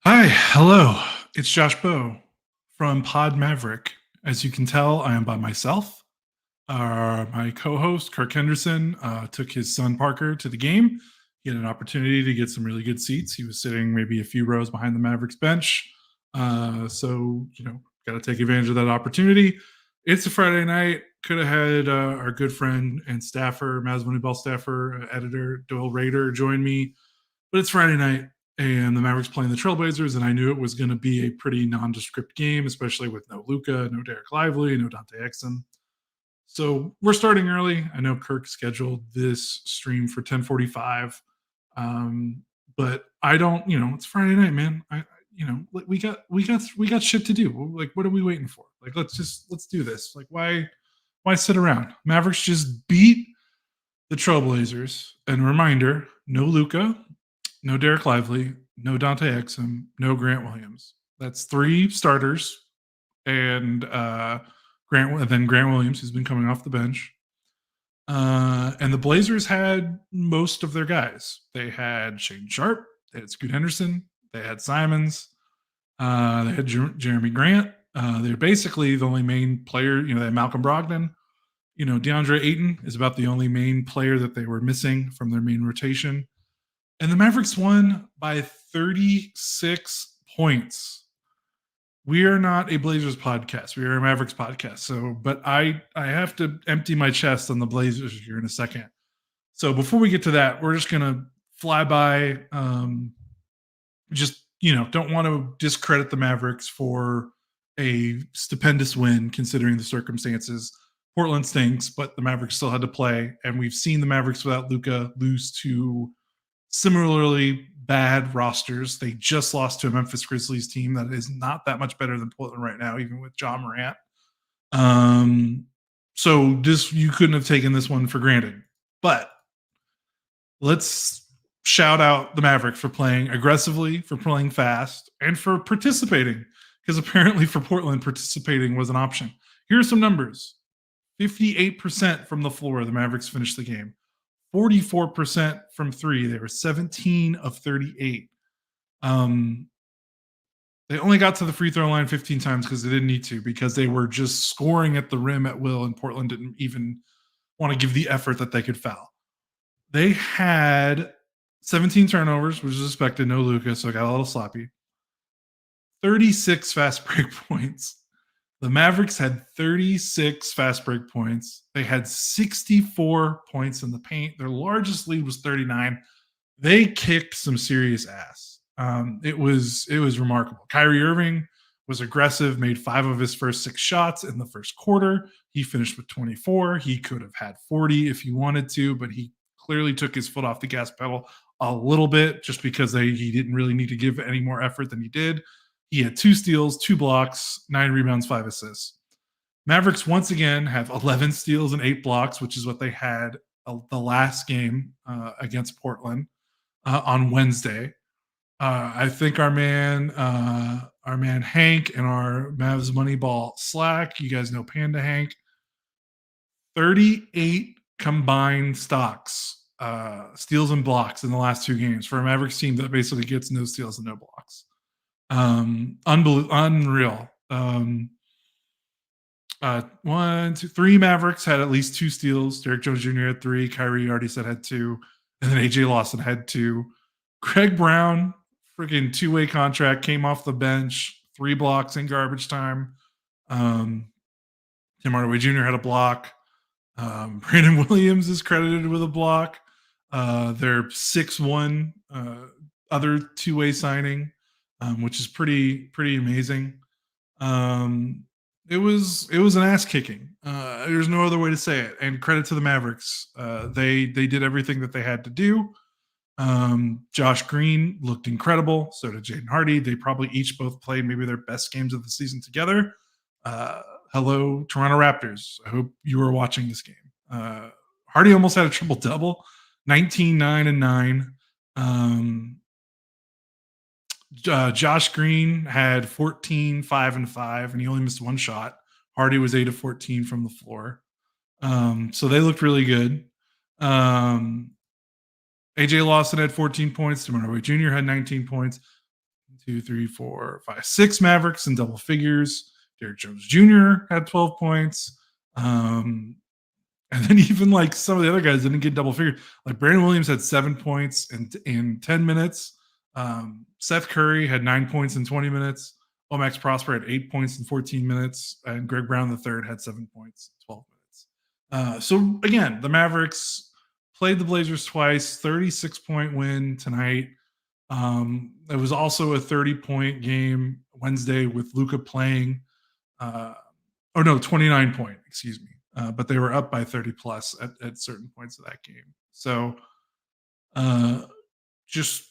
Hi, hello. It's Josh Bowe from Pod Maverick. As you can tell, I am by myself. My co-host Kirk Henderson took his son Parker to the game. He had an opportunity to get some really good seats. He was sitting maybe a few rows behind the Mavericks bench. Got to take advantage of that opportunity. It's a Friday night. Could have had our good friend and staffer, Mavs Moneyball staffer, editor Doyle Rader join me, but it's Friday night and the Mavericks playing the Trailblazers, and I knew it was going to be a pretty nondescript game, especially with no Luka, no Derek Lively, no Dante Exum. So we're starting early. I know Kirk scheduled this stream for 10:45, but I don't. It's Friday night, man. We got shit to do. Like, what are we waiting for? Like, let's do this. Like, why sit around? Mavericks just beat the Trailblazers. And reminder: no Luka, no Derek Lively, no Dante Exum, no Grant Williams. That's three starters, and Grant Williams, who's been coming off the bench. And the Blazers had most of their guys. They had Shane Sharp, they had Scoot Henderson, they had Simons, they had Jeremy Grant. They're basically the only main player. They had Malcolm Brogdon. DeAndre Ayton is about the only main player that they were missing from their main rotation. And the Mavericks won by 36 points. We are not a Blazers podcast. We are a Mavericks podcast. But I have to empty my chest on the Blazers here in a second. So before we get to that, we're just going to fly by. Don't want to discredit the Mavericks for a stupendous win considering the circumstances. Portland stinks, but the Mavericks still had to play. And we've seen the Mavericks without Luka lose to similarly bad rosters. They just lost to a Memphis Grizzlies team that is not that much better than Portland right now, even with John Morant. So you couldn't have taken this one for granted. But let's shout out the Mavericks for playing aggressively, for playing fast, and for participating, because apparently for Portland, participating was an option. Here are some numbers. 58% from the floor, the Mavericks finished the game. 44% from three. They were 17 of 38. They only got to the free throw line 15 times because they didn't need to, because they were just scoring at the rim at will, and Portland didn't even want to give the effort that they could foul. They had 17 turnovers, which is expected. No Luka, so it got a little sloppy. 36 fast break points. The Mavericks had 36 fast break points. They had 64 points in the paint. Their largest lead was 39. They kicked some serious ass. It was remarkable. Kyrie Irving was aggressive, made 5 of his first 6 shots in the first quarter. He finished with 24. He could have had 40 if he wanted to, but he clearly took his foot off the gas pedal a little bit just because he didn't really need to give any more effort than he did. He had 2 steals, 2 blocks, 9 rebounds, 5 assists. Mavericks once again have 11 steals and 8 blocks, which is what they had the last game against Portland on Wednesday. I think our man Hank and our Mavs Moneyball Slack, you guys know Panda Hank, 38 combined steals and blocks in the last 2 games for a Mavericks team that basically gets no steals and no blocks. Unreal. 1, 2, 3 Mavericks had at least 2 steals. Derek Jones Jr. had 3. Kyrie already said had 2. And then AJ Lawson had 2. Greg Brown, freaking 2-way contract, came off the bench, 3 blocks in garbage time. Tim Hardaway Jr. had a block. Brandon Williams is credited with a block. Their 6-1 other 2-way signing, which is pretty amazing. it was an ass kicking. There's no other way to say it. And credit to the Mavericks. They did everything that they had to do. Josh Green looked incredible. So did Jaden Hardy. They probably each both played maybe their best games of the season together. Uh, Hello, Toronto Raptors. I hope you were watching this game. Hardy almost had a triple double, 19, 9, and 9. Josh Green had 14, 5, and 5, and he only missed one shot. Hardy was 8 of 14 from the floor. So they looked really good. AJ Lawson had 14 points. DeMar Hardaway Jr. had 19 points. 2, 3, 4, 5, 6 Mavericks in double figures. Derrick Jones Jr. had 12 points. And then even like some of the other guys didn't get double figures. Like Brandon Williams had 7 points in 10 minutes. Seth Curry had 9 points in 20 minutes. Omax Prosper had 8 points in 14 minutes. And Greg Brown III had 7 points in 12 minutes. So again, the Mavericks played the Blazers twice, 36-point win tonight. It was also a 30-point game Wednesday with Luka playing. 29-point, excuse me. But they were up by 30 plus at certain points of that game. So just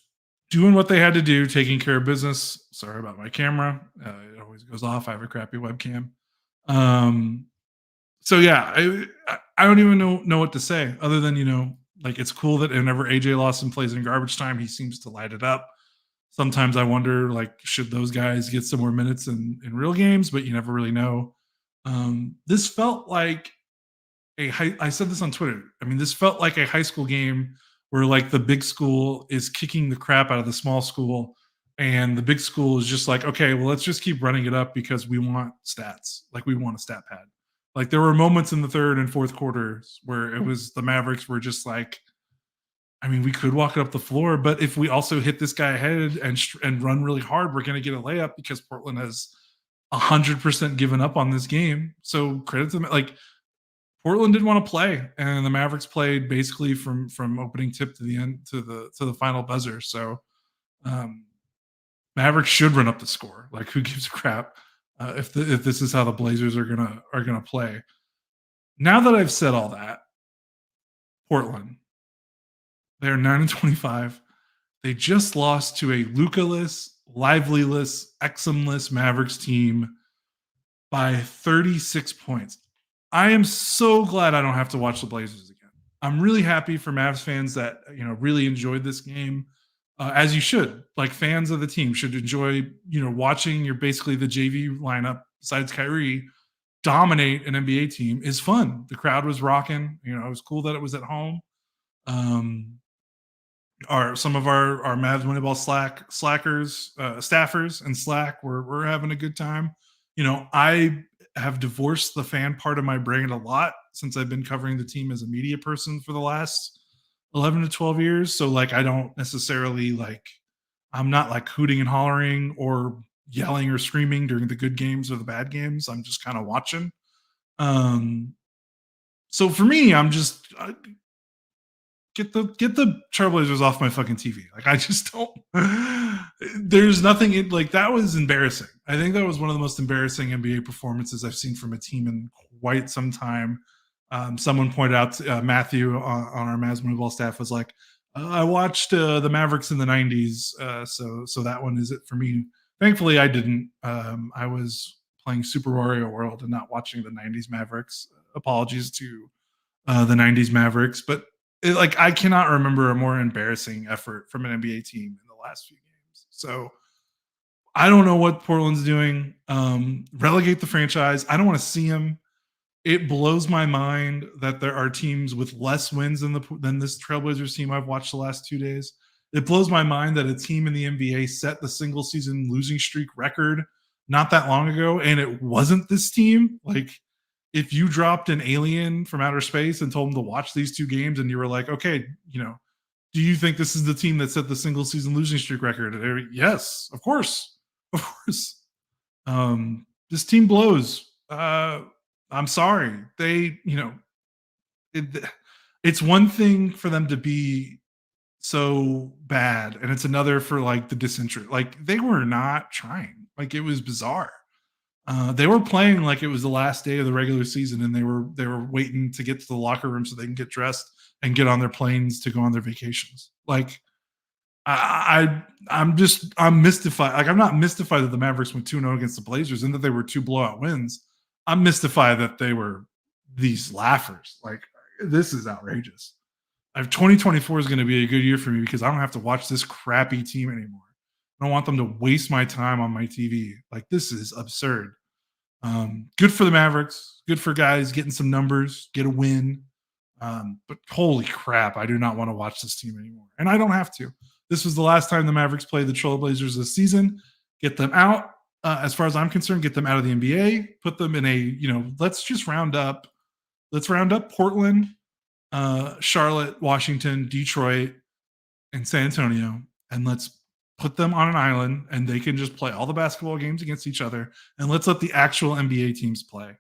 doing what they had to do, taking care of business. Sorry about my camera. It always goes off. I have a crappy webcam. So yeah, I don't even know what to say other than, like it's cool that whenever AJ Lawson plays in garbage time, he seems to light it up. Sometimes I wonder, like, should those guys get some more minutes in real games? But you never really know. This felt like I said this on Twitter. I mean, this felt like a high school game where like the big school is kicking the crap out of the small school, and the big school is just like, okay, well, let's just keep running it up because we want stats. Like we want a stat pad. Like there were moments in the third and fourth quarters where it was the Mavericks were just like, I mean, we could walk it up the floor, but if we also hit this guy ahead and run really hard, we're going to get a layup because Portland has 100% given up on this game. So credit to them. Like Portland didn't want to play, and the Mavericks played basically from opening tip to the end to the final buzzer. So Mavericks should run up the score. Like who gives a crap if this is how the Blazers are gonna play. Now that I've said all that, Portland, they're 9-25. They just lost to a Luka-less, Lively-less, Exum-less Mavericks team by 36 points. I am so glad I don't have to watch the Blazers again. I'm really happy for Mavs fans that really enjoyed this game, as you should. Like fans of the team should enjoy watching your basically the JV lineup besides Kyrie dominate an NBA team is fun. The crowd was rocking. It was cool that it was at home. Some of our Mavs Moneyball slackers, staffers and Slack we're having a good time. I have divorced the fan part of my brain a lot since I've been covering the team as a media person for the last 11 to 12 years. So like, I don't necessarily I'm not like hooting and hollering or yelling or screaming during the good games or the bad games. I'm just kind of watching. So for me, I'm just get the Trailblazers off my fucking TV. Like I just don't. There's nothing like that was embarrassing. I think that was one of the most embarrassing NBA performances I've seen from a team in quite some time. Someone pointed out Matthew on our Mavs Moneyball staff was like, I watched the Mavericks in the '90s, so that one is it for me. Thankfully, I didn't. I was playing Super Mario World and not watching the '90s Mavericks. Apologies to the '90s Mavericks, but I cannot remember a more embarrassing effort from an NBA team in the last few games. So I don't know what Portland's doing. Relegate the franchise. I don't want to see them. It blows my mind that there are teams with less wins than this Trailblazers team I've watched the last 2 days. It blows my mind that a team in the NBA set the single season losing streak record not that long ago, and it wasn't this team. Like, if you dropped an alien from outer space and told them to watch these two games and you were like, okay, do you think this is the team that set the single season losing streak record? Yes, of course. Of course. This team blows. I'm sorry. It's one thing for them to be so bad, and it's another for like the disinterest. Like they were not trying. Like it was bizarre. They were playing like it was the last day of the regular season, and they were waiting to get to the locker room so they can get dressed and get on their planes to go on their vacations. Like I'm mystified. Like I'm not mystified that the Mavericks went 2-0 against the Blazers and that they were two blowout wins. I'm mystified that they were these laughers. Like this is outrageous. 2024 is going to be a good year for me because I don't have to watch this crappy team anymore. I don't want them to waste my time on my TV. Like this is absurd. Good for the Mavericks. Good for guys getting some numbers, get a win. But holy crap, I do not want to watch this team anymore. And I don't have to. This was the last time the Mavericks played the Trailblazers this season. Get them out. As far as I'm concerned, get them out of the NBA. Put them in a, let's just round up. Let's round up Portland, Charlotte, Washington, Detroit, and San Antonio. And let's put them on an island and they can just play all the basketball games against each other. And let's let the actual NBA teams play.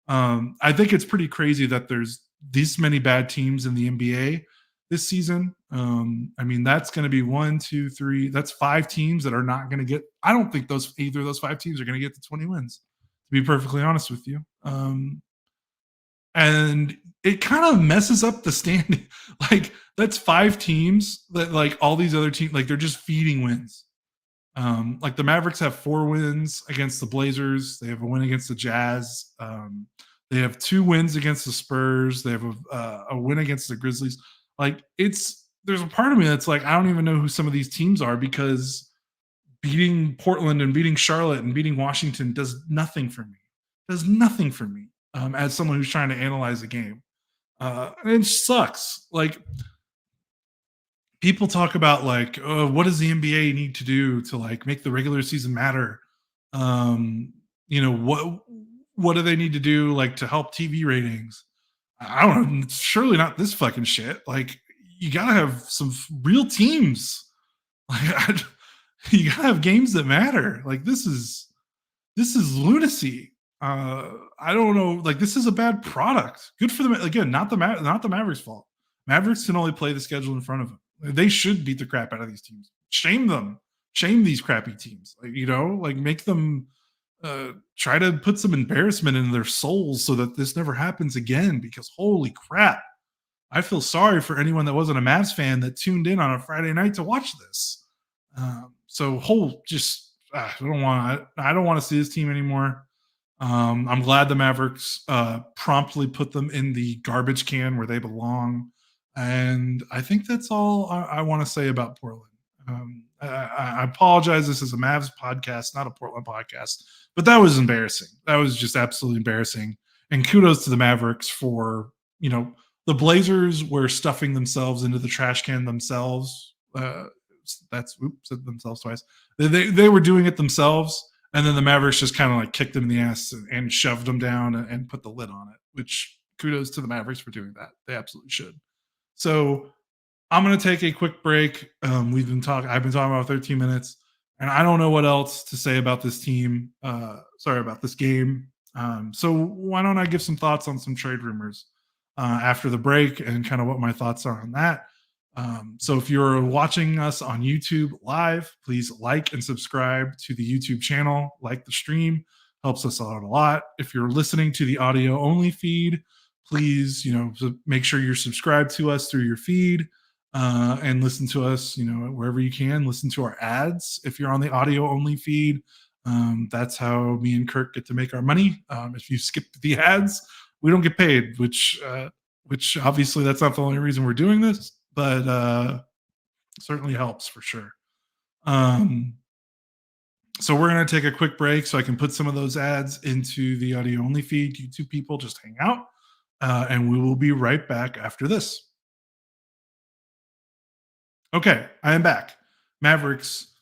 I think it's pretty crazy that there's this many bad teams in the NBA this season. I mean, that's going to be 1, 2, 3. That's 5 teams that are not going to get. I don't think either of those 5 teams are going to get to 20 wins. To be perfectly honest with you, and it kind of messes up the standing. Like that's 5 teams that like all these other teams like they're just feeding wins. Like the Mavericks have 4 wins against the Blazers. They have a win against the Jazz. They have 2 wins against the Spurs. They have a win against the Grizzlies. Like there's a part of me that's like, I don't even know who some of these teams are because beating Portland and beating Charlotte and beating Washington does nothing for me. Does nothing for me as someone who's trying to analyze a game. And it sucks. Like people talk about like, what does the NBA need to do to like make the regular season matter? What do they need to do like to help TV ratings? I don't know. Surely not this fucking shit. Like you gotta have some real teams. Like you gotta have games that matter. Like this is lunacy. I don't know. Like this is a bad product. Good for them. Again, not the Mavericks' fault. Mavericks can only play the schedule in front of them. They should beat the crap out of these teams. Shame them. Shame these crappy teams. Like make them try to put some embarrassment in their souls so that this never happens again. Because holy crap, I feel sorry for anyone that wasn't a Mavs fan that tuned in on a Friday night to watch this. I don't want to see this team anymore. I'm glad the Mavericks promptly put them in the garbage can where they belong. And I think that's all I want to say about Portland. I apologize. This is a Mavs podcast, not a Portland podcast. But that was embarrassing. That was just absolutely embarrassing. And kudos to the Mavericks for, the Blazers were stuffing themselves into the trash can themselves. Said themselves twice. They were doing it themselves. And then the Mavericks just kind of like kicked them in the ass and shoved them down and put the lid on it, which kudos to the Mavericks for doing that. They absolutely should. So I'm going to take a quick break. I've been talking about 13 minutes and I don't know what else to say about this team. About this game. So why don't I give some thoughts on some trade rumors after the break and kind of what my thoughts are on that. So if you're watching us on YouTube live, please like and subscribe to the YouTube channel, like the stream, helps us out a lot. If you're listening to the audio only feed, please, make sure you're subscribed to us through your feed and listen to us, wherever you can. Listen to our ads. If you're on the audio only feed, that's how me and Kirk get to make our money. If you skip the ads, we don't get paid, which obviously that's not the only reason we're doing this. But certainly helps for sure. So we're going to take a quick break so I can put some of those ads into the audio only feed. You two people just hang out and we will be right back after this. Okay, I am back. Mavericks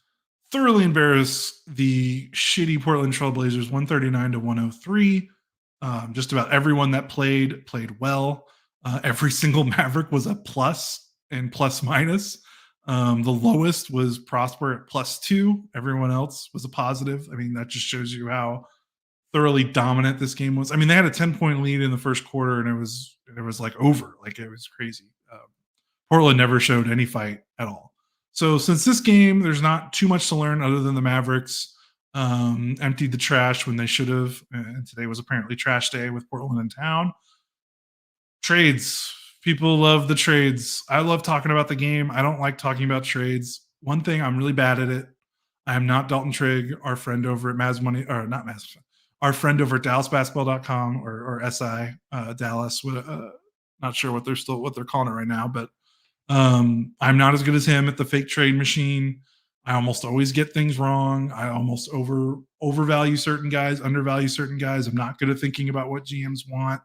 thoroughly embarrass the shitty Portland Trailblazers 139-103. Just about everyone that played well. Every single Maverick was a plus and plus minus. The lowest was Prosper at +2. Everyone else was a positive. I mean, that just shows you how thoroughly dominant this game was. I mean, they had a 10-point lead in the first quarter, and it was like over. Like it was crazy. Portland never showed any fight at all. So since this game, there's not too much to learn other than the Mavericks emptied the trash when they should have. And today was apparently trash day with Portland in town. Trades. People love the trades. I love talking about the game. I don't like talking about trades. One thing, I'm really bad at it. I am not Dalton Trigg, our friend over at Mavs Money, or not Mavs, our friend over at DallasBasketball.com or SI Dallas. Not sure what they're calling it right now, but I'm not as good as him at the fake trade machine. I almost always get things wrong. I almost overvalue certain guys, undervalue certain guys. I'm not good at thinking about what GMs want.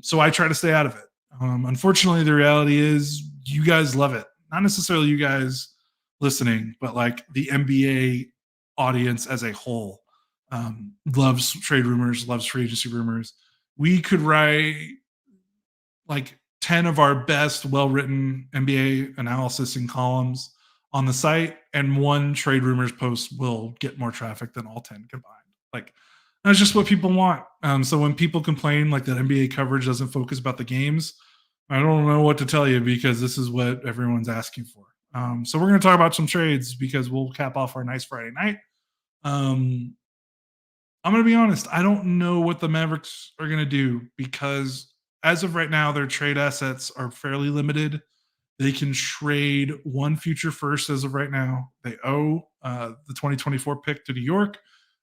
So I try to stay out of it. Unfortunately, the reality is you guys love it. Not necessarily you guys listening, but like the NBA audience as a whole loves trade rumors, loves free agency rumors. We could write like 10 of our best well-written NBA analysis and columns on the site, and one trade rumors post will get more traffic than all 10 combined. Like that's just what people want. So when people complain like that NBA coverage doesn't focus about the games, I don't know what to tell you because this is what everyone's asking for. So we're going to talk about some trades because we'll cap off our nice Friday night. I'm going to be honest. I don't know what the Mavericks are going to do because as of right now, their trade assets are fairly limited. They can trade one future first as of right now. They owe the 2024 pick to New York.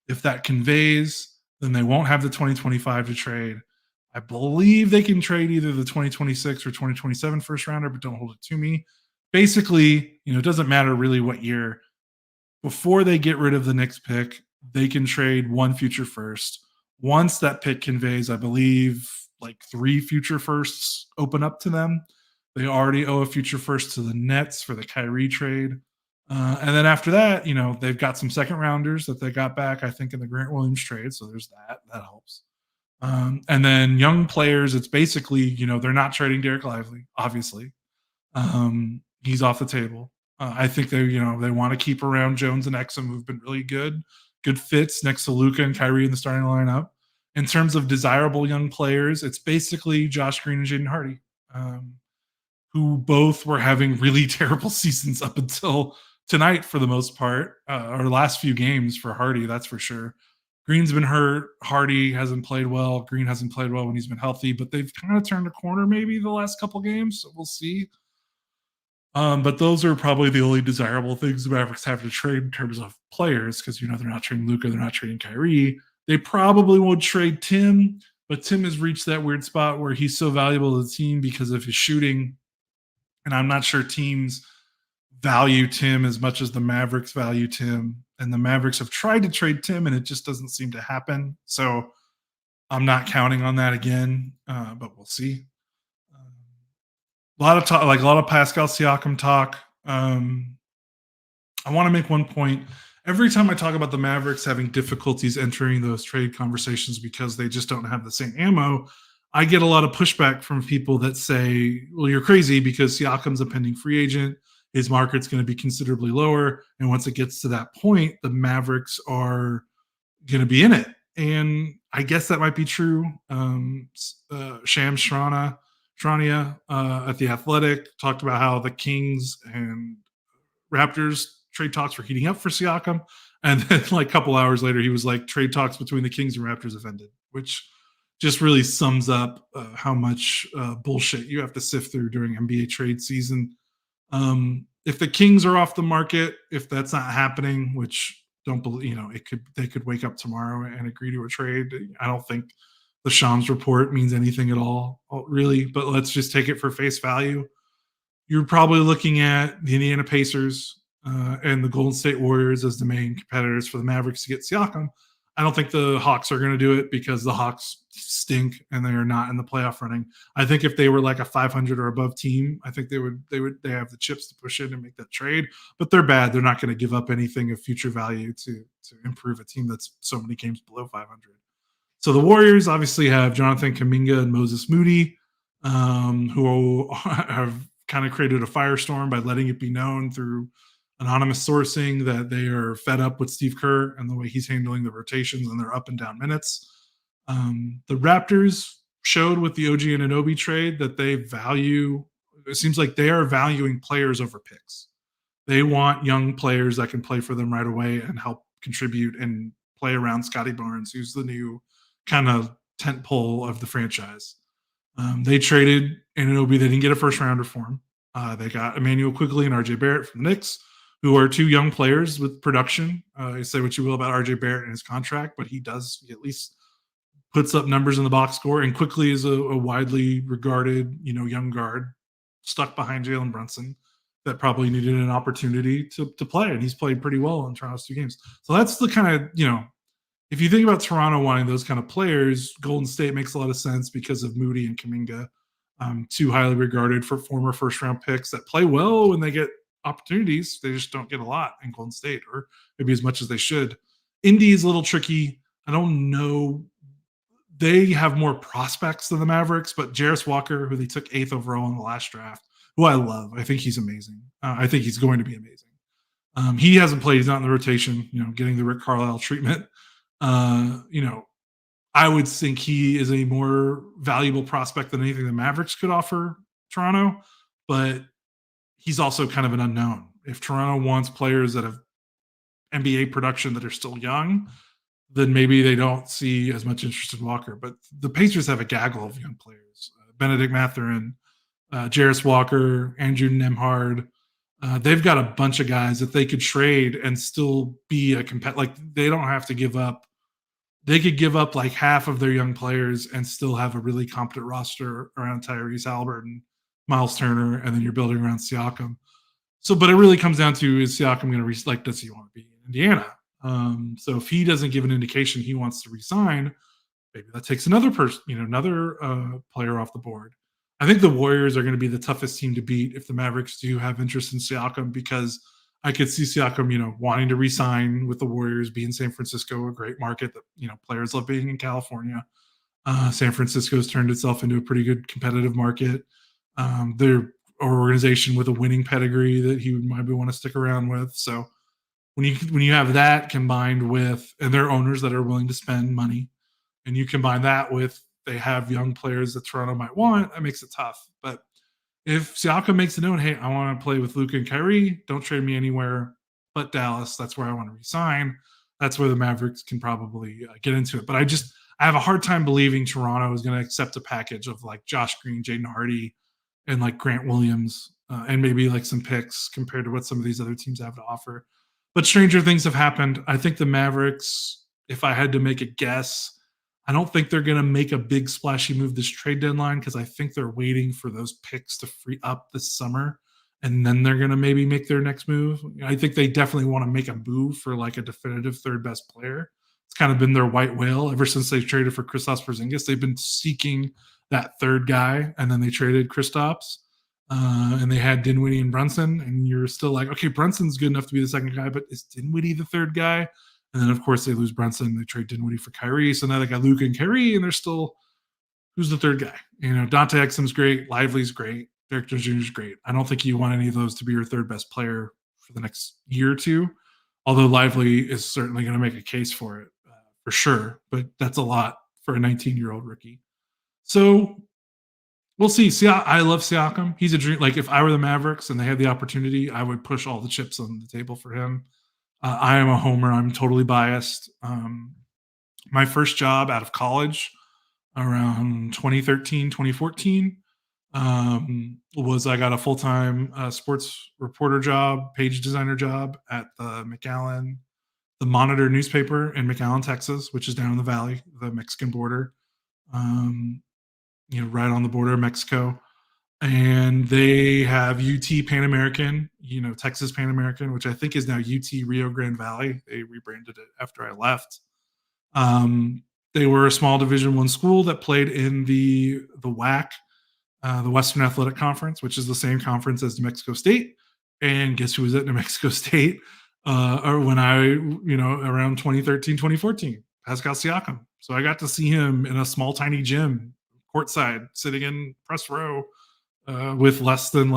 If that conveys, then they won't have the 2025 to trade. I believe they can trade either the 2026 or 2027 first rounder, but don't hold it to me. Basically, it doesn't matter really what year. Before they get rid of the next pick, they can trade one future first. Once that pick conveys, I believe like 3 future firsts open up to them. They already owe a future first to the Nets for the Kyrie trade. And then after that, they've got some second rounders that they got back, I think, in the Grant Williams trade. So there's that. That helps. And then young players, it's basically, they're not trading Derek Lively, obviously. He's off the table. I think they want to keep around Jones and Exum, who've been really good fits next to Luka and Kyrie in the starting lineup. In terms of desirable young players, it's basically Josh Green and Jaden Hardy, who both were having really terrible seasons up until tonight for the most part, or last few games for Hardy, that's for sure. Green's been hurt. Hardy hasn't played well. Green hasn't played well when he's been healthy, but they've kind of turned a corner maybe the last couple games, so we'll see. But those are probably the only desirable things the Mavericks have to trade in terms of players because, they're not trading Luka, they're not trading Kyrie. They probably won't trade Tim, but Tim has reached that weird spot where he's so valuable to the team because of his shooting. And I'm not sure teams value Tim as much as the Mavericks value Tim. And the Mavericks have tried to trade Tim, and it just doesn't seem to happen. So I'm not counting on that again, but we'll see. A lot of talk, like a lot of Pascal Siakam talk. I want to make one point. Every time I talk about the Mavericks having difficulties entering those trade conversations because they just don't have the same ammo, I get a lot of pushback from people that say, well, you're crazy because Siakam's a pending free agent. His market's going to be considerably lower. And once it gets to that point, the Mavericks are going to be in it. And I guess that might be true. Shams Charania at The Athletic talked about how the Kings and Raptors trade talks were heating up for Siakam. And then like a couple hours later, he was like, trade talks between the Kings and Raptors have ended, which just really sums up how much bullshit you have to sift through during NBA trade season. If the Kings are off the market, if that's not happening, which don't believe, they could wake up tomorrow and agree to a trade. I don't think the Shams report means anything at all, really, but let's just take it for face value. You're probably looking at the Indiana Pacers and the Golden State Warriors as the main competitors for the Mavericks to get Siakam. I don't think the Hawks are going to do it because the Hawks stink and they are not in the playoff running. I think if they were like a 500 or above team, I think they have the chips to push in and make that trade, but they're bad. They're not going to give up anything of future value to improve a team that's so many games below 500. So the Warriors obviously have Jonathan Kuminga and Moses Moody, who have kind of created a firestorm by letting it be known through anonymous sourcing that they are fed up with Steve Kerr and the way he's handling the rotations and their up and down minutes. The Raptors showed with the OG Anunoby trade that they value, it seems like they are valuing players over picks. They want young players that can play for them right away and help contribute and play around Scotty Barnes, who's the new kind of tent pole of the franchise. They traded Anunoby. They didn't get a first rounder for him. They got Emmanuel Quigley and RJ Barrett from the Knicks, who are two young players with production. You say what you will about RJ Barrett and his contract, but he at least puts up numbers in the box score, and Quickly is a widely regarded, young guard stuck behind Jalen Brunson that probably needed an opportunity to play, and he's played pretty well in Toronto's 2 games. So that's the kind of, if you think about Toronto wanting those kind of players, Golden State makes a lot of sense because of Moody and Kuminga, two highly regarded for former first-round picks that play well when they get opportunities. They just don't get a lot in Golden State, or maybe as much as they should. Indy is a little tricky. I don't know. They have more prospects than the Mavericks, but Jarris Walker, who they took 8th overall in the last draft, who I love. I think he's amazing. I think he's going to be amazing. He hasn't played. He's not in the rotation, getting the Rick Carlisle treatment. I would think he is a more valuable prospect than anything the Mavericks could offer Toronto, but he's also kind of an unknown. If Toronto wants players that have NBA production that are still young, then maybe they don't see as much interest in Walker. But the Pacers have a gaggle of young players. Benedict Mathurin, Jarris Walker, Andrew Nembhard. They've got a bunch of guys that they could trade and still be a competitor. Like, they don't have to give up. They could give up like half of their young players and still have a really competent roster around Tyrese Haliburton, Miles Turner, and then you're building around Siakam. So, but it really comes down to, is Siakam going to does he want to be in Indiana? So if he doesn't give an indication he wants to resign, maybe that takes another person, another player off the board. I think the Warriors are going to be the toughest team to beat if the Mavericks do have interest in Siakam, because I could see Siakam, wanting to resign with the Warriors, be in San Francisco, a great market that, players love being in California. San Francisco's turned itself into a pretty good competitive market. They're an organization with a winning pedigree that he might want to stick around with. So when you have that combined with, and they're owners that are willing to spend money, and you combine that with, they have young players that Toronto might want, that makes it tough. But if Siakam makes a note, hey, I want to play with Luka and Kyrie, don't trade me anywhere but Dallas. That's where I want to resign. That's where the Mavericks can probably get into it. But I have a hard time believing Toronto is going to accept a package of like Josh Green, Jaden Hardy, and like Grant Williams, and maybe like some picks compared to what some of these other teams have to offer. But stranger things have happened. I think the Mavericks, if I had to make a guess, I don't think they're going to make a big splashy move this trade deadline, because I think they're waiting for those picks to free up this summer, and then they're going to maybe make their next move. I think they definitely want to make a move for like a definitive third best player. It's kind of been their white whale ever since they traded for Kristaps Porzingis. They've been seeking that third guy, and then they traded Kristaps. And they had Dinwiddie and Brunson, and you're still like, okay, Brunson's good enough to be the second guy, but is Dinwiddie the third guy? And then, of course, they lose Brunson. They trade Dinwiddie for Kyrie. So now they got Luka and Kyrie, and they're still, who's the third guy? Dante Exum's great. Lively's great. Derek Jones Jr. is great. I don't think you want any of those to be your third best player for the next year or two, although Lively is certainly going to make a case for it, for sure. But that's a lot for a 19-year-old rookie. So we'll see. I love Siakam. He's a dream. Like, if I were the Mavericks and they had the opportunity, I would push all the chips on the table for him. I am a homer. I'm totally biased. My first job out of college around 2013, 2014 was I got a full-time sports reporter job, page designer job at the Monitor newspaper in McAllen, Texas, which is down in the valley, the Mexican border. Right on the border of Mexico. And they have UT Pan American, Texas Pan American, which I think is now UT Rio Grande Valley. They rebranded it after I left. They were a small Division I school that played in the WAC, the Western Athletic Conference, which is the same conference as New Mexico State. And guess who was at New Mexico State? Or when around 2013, 2014, Pascal Siakam. So I got to see him in a small, tiny gym, courtside, sitting in press row, with less than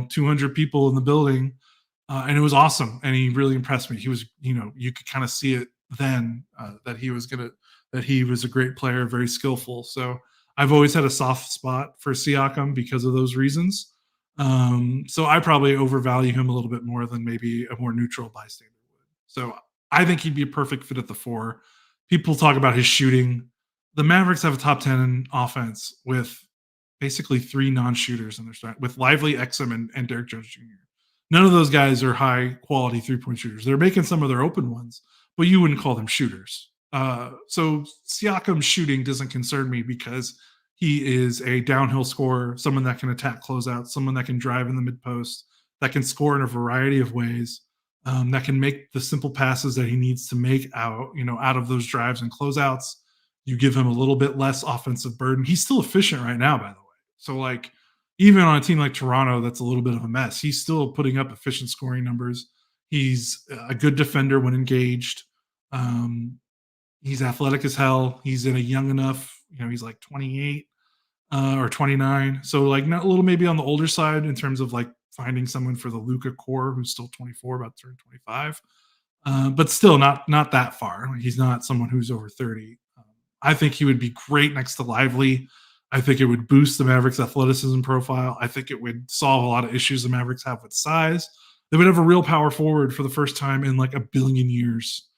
200 people in the building. And it was awesome. And he really impressed me. He was, you could kind of see it then, that he was a great player, very skillful. So I've always had a soft spot for Siakam because of those reasons. So I probably overvalue him a little bit more than maybe a more neutral bystander would. So I think he'd be a perfect fit at the four. People talk about his shooting. The Mavericks have a top 10 offense with basically three non-shooters in their start with Lively, Exum, and Derek Jones Jr. None of those guys are high quality three-point shooters. They're making some of their open ones, but you wouldn't call them shooters. So Siakam's shooting doesn't concern me because he is a downhill scorer, someone that can attack closeouts, someone that can drive in the mid post, that can score in a variety of ways, that can make the simple passes that he needs to make out of those drives and closeouts. You give him a little bit less offensive burden. He's still efficient right now, by the way. So like even on a team like Toronto, that's a little bit of a mess. He's still putting up efficient scoring numbers. He's a good defender when engaged. Um, he's athletic as hell. He's in a young enough, he's like 28 or 29. So like not a little maybe on the older side in terms of like finding someone for the Luca core who's still 24, about to turn 25. But still not that far. He's not someone who's over 30. I think he would be great next to Lively. I think it would boost the Mavericks' athleticism profile. I think it would solve a lot of issues the Mavericks have with size. They would have a real power forward for the first time in like a billion years.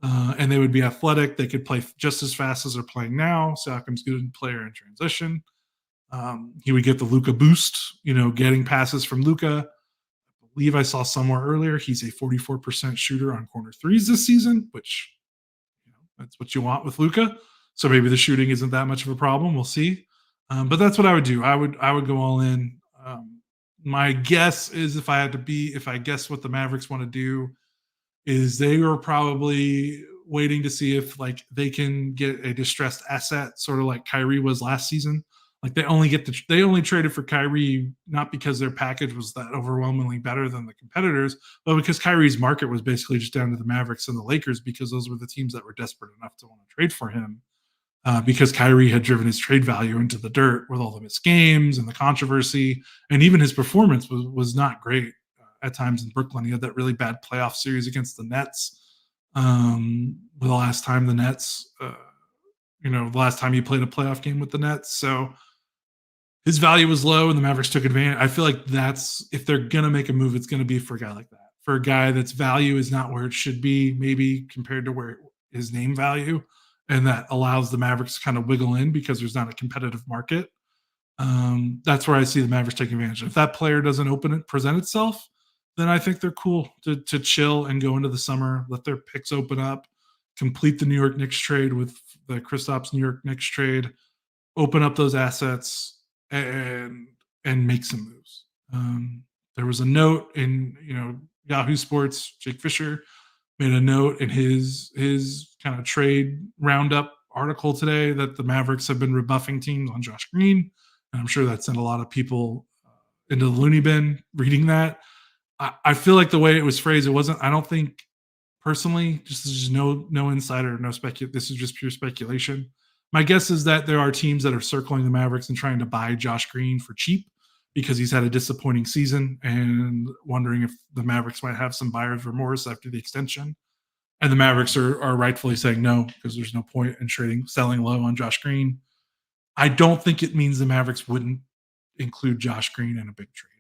And they would be athletic. They could play just as fast as they're playing now. Siakam's a good player in transition. He would get the Luca boost, getting passes from Luca. I believe I saw somewhere earlier he's a 44% shooter on corner threes this season, which that's what you want with Luca. So maybe the shooting isn't that much of a problem. We'll see. But that's what I would do. I would go all in. My guess is if I guess what the Mavericks want to do is they are probably waiting to see if like they can get a distressed asset, sort of like Kyrie was last season. Like they only traded for Kyrie not because their package was that overwhelmingly better than the competitors, but because Kyrie's market was basically just down to the Mavericks and the Lakers because those were the teams that were desperate enough to want to trade for him. Because Kyrie had driven his trade value into the dirt with all the missed games and the controversy, and even his performance was not great at times in Brooklyn. He had that really bad playoff series against the Nets. The last time the last time he played a playoff game with the Nets. So his value was low and the Mavericks took advantage. I feel like if they're going to make a move, it's going to be for a guy like that. For a guy that's value is not where it should be, maybe compared to where his name value, and that allows the Mavericks to kind of wiggle in because there's not a competitive market. That's where I see the Mavericks taking advantage. If that player doesn't present itself, then I think they're cool to chill and go into the summer, let their picks open up, complete the New York Knicks trade with the Kristaps New York Knicks trade, open up those assets and make some moves. There was a note in Yahoo Sports. Jake Fisher made a note in his kind of trade roundup article today that the Mavericks have been rebuffing teams on Josh Green, and I'm sure that sent a lot of people into the loony bin reading that. I feel like the way it was phrased, it wasn't. I don't think personally, just no insider, no speculation. This is just pure speculation. My guess is that there are teams that are circling the Mavericks and trying to buy Josh Green for cheap because he's had a disappointing season and wondering if the Mavericks might have some buyer's remorse after the extension. And the Mavericks are rightfully saying no because there's no point in selling low on Josh Green. I don't think it means the Mavericks wouldn't include Josh Green in a big trade.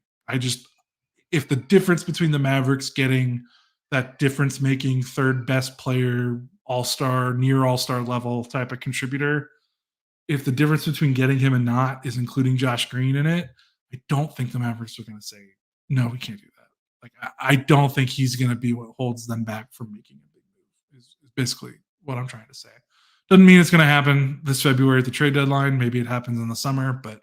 If the difference between the Mavericks getting that difference-making third best player, all-star, near all-star level type of contributor, if the difference between getting him and not is including Josh Green in it, I don't think the Mavericks are going to say, no, we can't do that. Like, I don't think he's going to be what holds them back from making a big move is basically what I'm trying to say. Doesn't mean it's going to happen this February at the trade deadline. Maybe it happens in the summer, but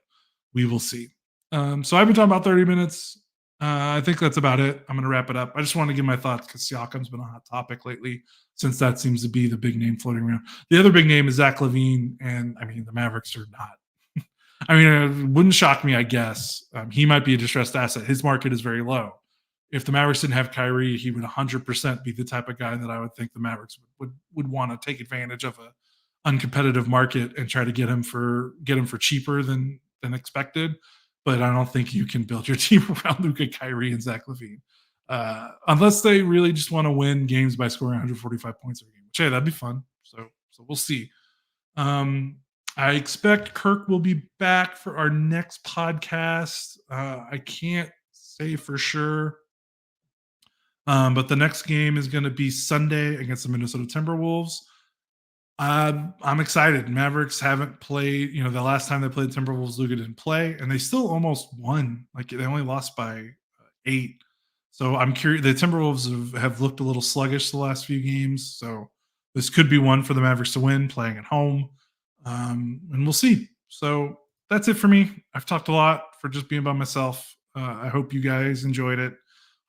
we will see. So I've been talking about 30 minutes. I think that's about it. I'm going to wrap it up. I just want to give my thoughts because Siakam's been a hot topic lately since that seems to be the big name floating around. The other big name is Zach LaVine, and I mean, the Mavericks are not. I mean, it wouldn't shock me, I guess. He might be a distressed asset. His market is very low. If the Mavericks didn't have Kyrie, he would 100% be the type of guy that I would think the Mavericks would want to take advantage of a uncompetitive market and try to get him for cheaper than expected. But I don't think you can build your team around Luka, Kyrie, and Zach LaVine. Unless they really just want to win games by scoring 145 points a game. Which, hey, that'd be fun. So we'll see. I expect Kirk will be back for our next podcast. I can't say for sure, but the next game is going to be Sunday against the Minnesota Timberwolves. I'm excited. Mavericks haven't played. The last time they played Timberwolves, Luka didn't play, and they still almost won. Like they only lost by 8. So I'm curious. The Timberwolves have looked a little sluggish the last few games. So this could be one for the Mavericks to win, playing at home, and we'll see. So that's it for me. I've talked a lot for just being by myself. I hope you guys enjoyed it.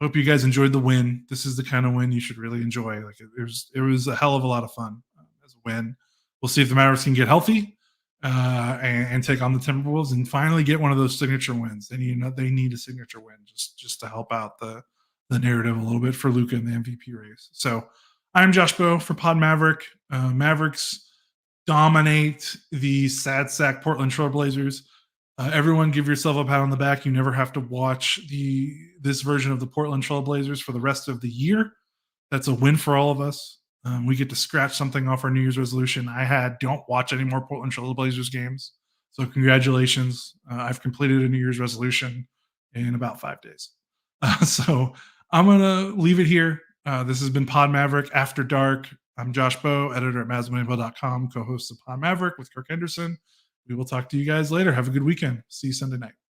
Hope you guys enjoyed the win. This is the kind of win you should really enjoy. Like it was a hell of a lot of fun as a win. We'll see if the Mavericks can get healthy and take on the Timberwolves and finally get one of those signature wins. They need a signature win just to help out the narrative a little bit for Luka in the MVP race. So I'm Josh Bowe for Pod Maverick. Mavericks dominate the sad sack Portland Trailblazers. Everyone give yourself a pat on the back. You never have to watch this version of the Portland Trailblazers for the rest of the year. That's a win for all of us. We get to scratch something off our New Year's resolution. Don't watch any more Portland Trailblazers games. So congratulations. I've completed a New Year's resolution in about 5 days. So I'm going to leave it here. This has been Pod Maverick After Dark. I'm Josh Bowe, editor at Mavs-Portland.com, co-host of Pod Maverick with Kirk Henderson. We will talk to you guys later. Have a good weekend. See you Sunday night.